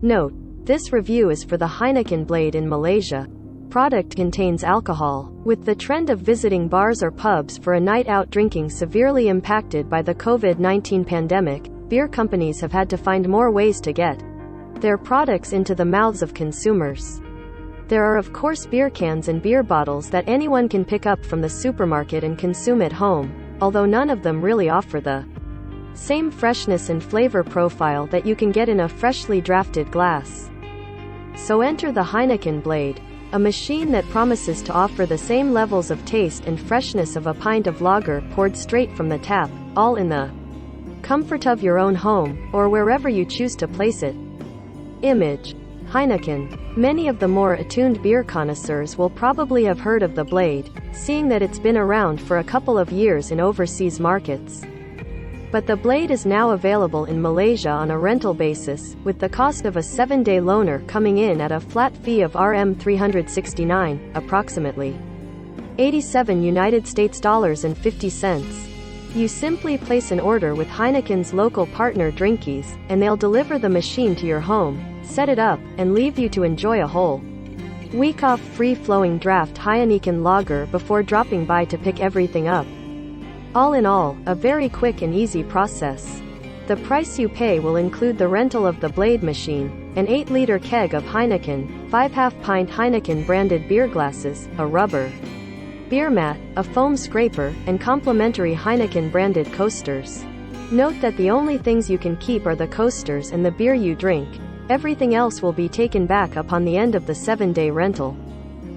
Note: this review is for the Heineken blade in Malaysia. Product contains alcohol. With the trend of visiting bars or pubs for a night out drinking severely impacted by the COVID-19 pandemic, beer companies have had to find more ways to get their products into the mouths of consumers. There are of course beer cans and beer bottles that anyone can pick up from the supermarket and consume at home, although none of them really offer the same freshness and flavor profile that you can get in a freshly drafted glass. So enter the Heineken blade, a machine that promises to offer the same levels of taste and freshness of a pint of lager poured straight from the tap, all in the comfort of your own home, or wherever you choose to place it. Image: Heineken. Many of the more attuned beer connoisseurs will probably have heard of the blade, seeing that it's been around for a couple of years in overseas markets. But the blade is now available in Malaysia on a rental basis, with the cost of a 7-day loaner coming in at a flat fee of Rm369, approximately 87 United States dollars and 50 cents. You simply place an order with Heineken's local partner Drinkies, and they'll deliver the machine to your home, set it up, and leave you to enjoy a whole week off free-flowing draft Heineken lager before dropping by to pick everything up. All in all, a very quick and easy process. The price you pay will include the rental of the blade machine, an 8-liter keg of Heineken, 5 half-pint Heineken branded beer glasses, a rubber beer mat, a foam scraper, and complimentary Heineken branded coasters. Note that the only things you can keep are the coasters and the beer you drink. Everything else will be taken back upon the end of the 7-day rental.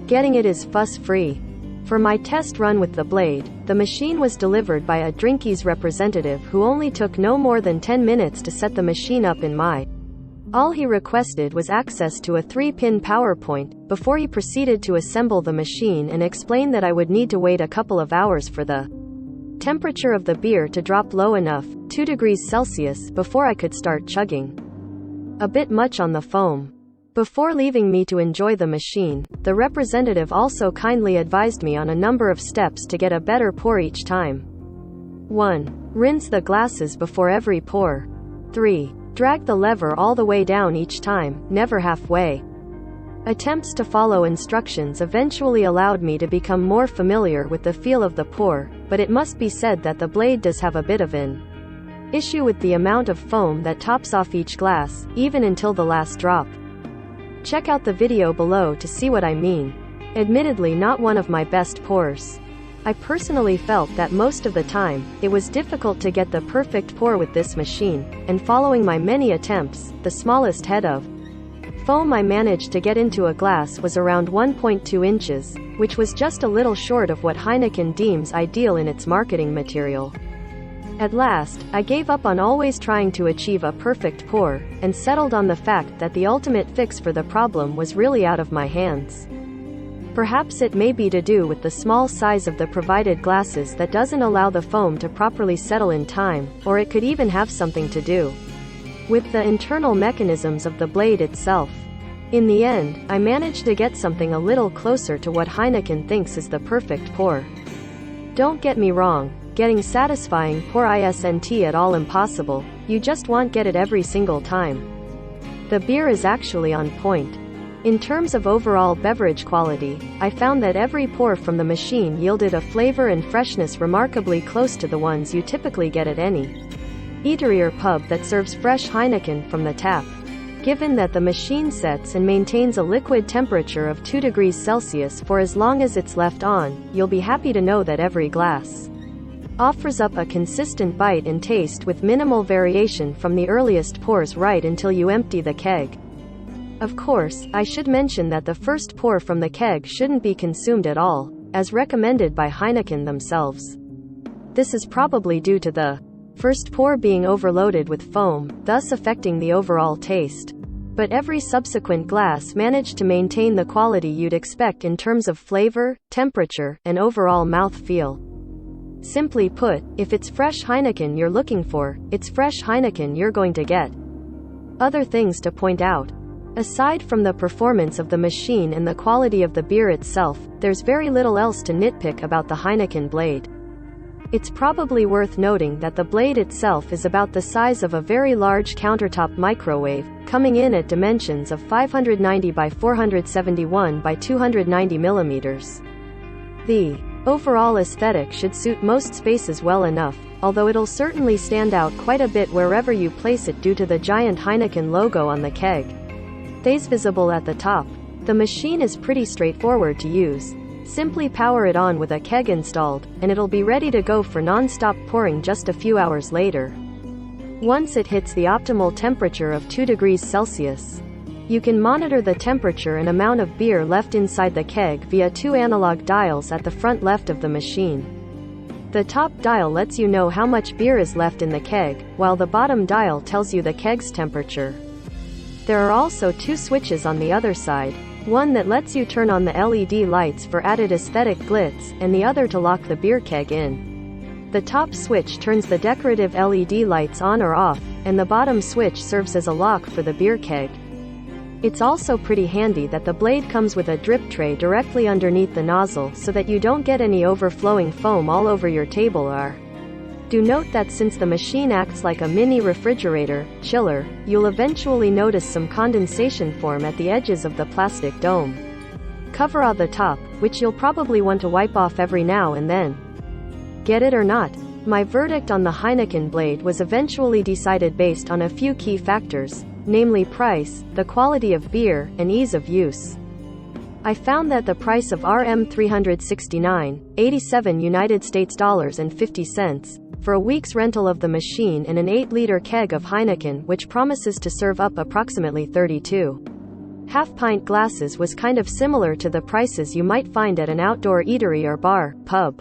Getting it is fuss-free. For my test run with the blade, the machine was delivered by a Drinkies representative who only took no more than 10 minutes to set the machine up in my. All he requested was access to a 3-pin power point, before he proceeded to assemble the machine and explain that I would need to wait a couple of hours for the temperature of the beer to drop low enough, 2 degrees Celsius, before I could start chugging. A bit much on the foam. Before leaving me to enjoy the machine, the representative also kindly advised me on a number of steps to get a better pour each time. 1. Rinse the glasses before every pour. 3. Drag the lever all the way down each time, never halfway. Attempts to follow instructions eventually allowed me to become more familiar with the feel of the pour, but it must be said that the blade does have a bit of an issue with the amount of foam that tops off each glass, even until the last drop. Check out the video below to see what I mean. Admittedly not one of my best pours. I personally felt that most of the time, it was difficult to get the perfect pour with this machine, and following my many attempts, the smallest head of foam I managed to get into a glass was around 1.2 inches, which was just a little short of what Heineken deems ideal in its marketing material. At last, I gave up on always trying to achieve a perfect pour, and settled on the fact that the ultimate fix for the problem was really out of my hands. Perhaps it may be to do with the small size of the provided glasses that doesn't allow the foam to properly settle in time, or it could even have something to do with the internal mechanisms of the blade itself. In the end, I managed to get something a little closer to what Heineken thinks is the perfect pour. Don't get me wrong, getting satisfying pour isn't at all impossible, you just won't get it every single time. The beer is actually on point. In terms of overall beverage quality, I found that every pour from the machine yielded a flavor and freshness remarkably close to the ones you typically get at any eatery or pub that serves fresh Heineken from the tap. Given that the machine sets and maintains a liquid temperature of 2 degrees Celsius for as long as it's left on, you'll be happy to know that every glass offers up a consistent bite and taste with minimal variation from the earliest pours right until you empty the keg. Of course, I should mention that the first pour from the keg shouldn't be consumed at all, as recommended by Heineken themselves. This is probably due to the first pour being overloaded with foam, thus affecting the overall taste. But every subsequent glass managed to maintain the quality you'd expect in terms of flavor, temperature, and overall mouthfeel. Simply put, if it's fresh Heineken you're looking for, it's fresh Heineken you're going to get. Other things to point out. Aside from the performance of the machine and the quality of the beer itself, there's very little else to nitpick about the Heineken blade. It's probably worth noting that the blade itself is about the size of a very large countertop microwave, coming in at dimensions of 590 by 471 by 290 millimeters. The overall aesthetic should suit most spaces well enough, although it'll certainly stand out quite a bit wherever you place it due to the giant Heineken logo on the keg. Stays visible at the top. The machine is pretty straightforward to use. Simply power it on with a keg installed, and it'll be ready to go for non-stop pouring just a few hours later. Once it hits the optimal temperature of 2 degrees Celsius, you can monitor the temperature and amount of beer left inside the keg via 2 analog dials at the front left of the machine. The top dial lets you know how much beer is left in the keg, while the bottom dial tells you the keg's temperature. There are also 2 switches on the other side, one that lets you turn on the LED lights for added aesthetic glitz, and the other to lock the beer keg in. The top switch turns the decorative LED lights on or off, and the bottom switch serves as a lock for the beer keg. It's also pretty handy that the blade comes with a drip tray directly underneath the nozzle so that you don't get any overflowing foam all over your table or. Do note that since the machine acts like a mini refrigerator, chiller, you'll eventually notice some condensation form at the edges of the plastic dome. Cover on the top, which you'll probably want to wipe off every now and then. Get it or not? My verdict on the Heineken blade was eventually decided based on a few key factors, namely price, the quality of beer, and ease of use. I found that the price of $369.87 United States dollars and 50 cents for a week's rental of the machine and an 8-liter keg of Heineken, which promises to serve up approximately 32 half-pint glasses, was kind of similar to the prices you might find at an outdoor eatery or bar, pub.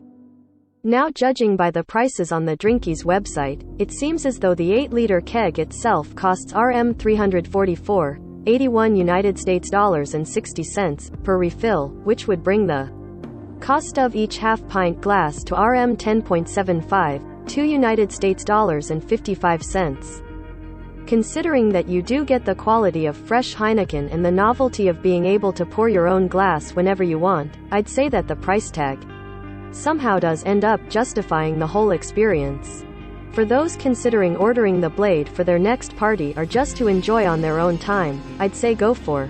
Now, judging by the prices on the Drinkies website, it seems as though the 8-liter keg itself costs $344.81 United States dollars and 60 cents per refill, which would bring the cost of each half-pint glass to $10.75, United States dollars and 55 cents. Considering that you do get the quality of fresh Heineken and the novelty of being able to pour your own glass whenever you want, I'd say that the price tag somehow does end up justifying the whole experience. For those considering ordering the blade for their next party or just to enjoy on their own time, I'd say go for.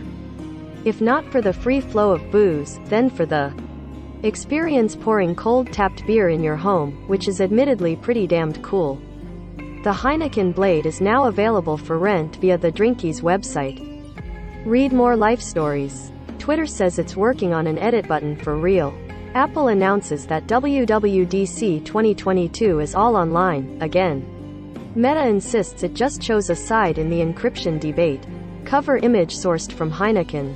If not for the free flow of booze, then for the experience pouring cold tapped beer in your home, which is admittedly pretty damned cool. The Heineken blade is now available for rent via the Drinkies website. Read more life stories. Twitter says it's working on an edit button for real. Apple announces that WWDC 2022 is all online, again. Meta insists it just chose a side in the encryption debate. Cover image sourced from Heineken.